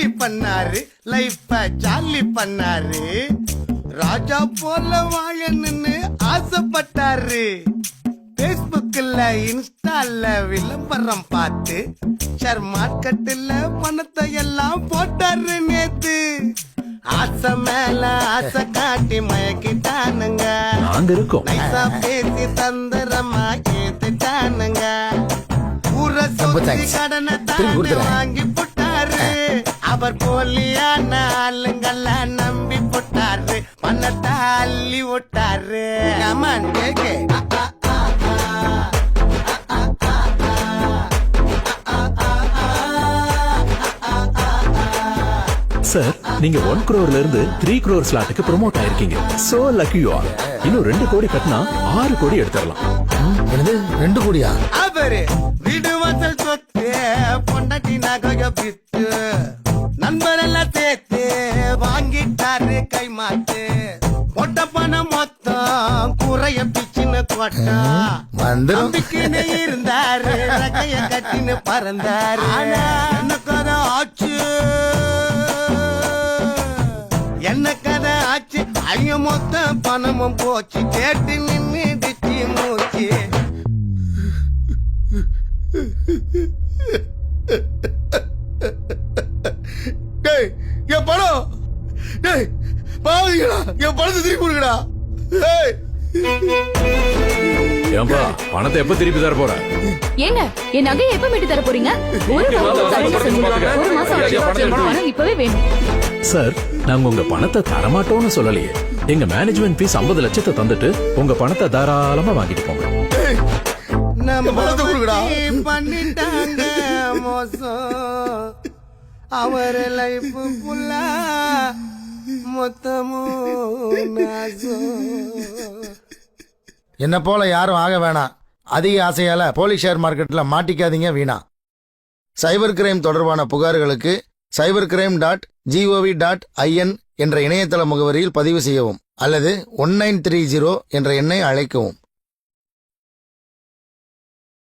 காலி பண்ணாரு, லைஃப ஜாலி பண்ணாரு. ராஜா போல வாழணும்னு ஆசைப்பட்டாரு. பேஸ்புக்ல இன்ஸ்டால விளம்பரம் பார்த்து ஷேர் மார்க்கெட்ல பணத்தை எல்லாம் போட்டாரு நேத்து. ஆசை மேல ஆசை காட்டி மயக்கிட்டானுங்க. நாங்க இருக்கோம். நைசா பேசி தந்திரமா ஏத்துட்டானுங்க. ஊர சொத்தி கடனை தானே வாங்கி போட்டாரு. அவர் போலியான ஆளுங்கள நம்பி போட்டாரு. பணத்தை அள்ளி விட்டாரு. கமான் கேக்கு. சார், நீங்க 1 crore இருந்து 3 crore ஸ்லாட்டுக்கு ப்ரோமோட் ஆயிருக்கீங்க. So lucky you are. இன்னும் 2 கோடி கட்டினா 6 கோடி எடுத்துடலாம். என்னது 2 கோடியா? அவரு வீடு வாசல் சொத்து பொண்டாட்டி நகைய பித்து நண்பரெல்லாம் சேர்த்து வாங்கிட்டாரு கை மாத்து. பொட்ட பணம் மொத்தம் குறைய பிச்சுன்னு கொட்டா. நம்பிக்கைன்னு இருந்தாரு, நகைய கட்டின்னு பறந்தாரு. என்ன கதை ஆச்சு, என்ன கதை ஆச்சு, ஐய மொத்த பணமும் போச்சு. கேட்டு நின்னுடுச்சு மூச்சு. டேய் என் பணம், டேய் பாவீங்களா, என் பணத்தை திருப்பி கொடுங்கடா. ஏன்பா பணத்தை எப்ப திருப்பி தர போற? ஏங்க என் நகையை எப்ப மீட்டு தர போறீங்க? ஒரு மாசம் ஆச்சு. பணம் இப்பவே வேணும். சார், நாங்க உங்க பணத்தை தரமாட்டோம்னு சொல்லலையே. எங்க மேனேஜ்மெண்ட் ஃபீஸ் 50 லட்சத்தை தந்துட்டு உங்க பணத்தை தாராளமா வாங்கிட்டு போங்க. நம்ம பணத்தை கொடுங்கடா. பண்ணிட்டாங்க மோசம். அவர் லைஃப் ஃபுல்லா மொத்தமும் நாசம். என்ன போல யாரும் ஆக வேணாம். அதிக ஆசையால போலி ஷேர் மார்க்கெட்ல மாட்டிக்காதீங்க வீணா. சைபர் கிரைம் தொடர்பான புகார்களுக்கு cybercrime.gov.in என்ற இணையதள முகவரியில் பதிவு செய்யவும் அல்லது 1930 என்ற எண்ணை அழைக்கவும்.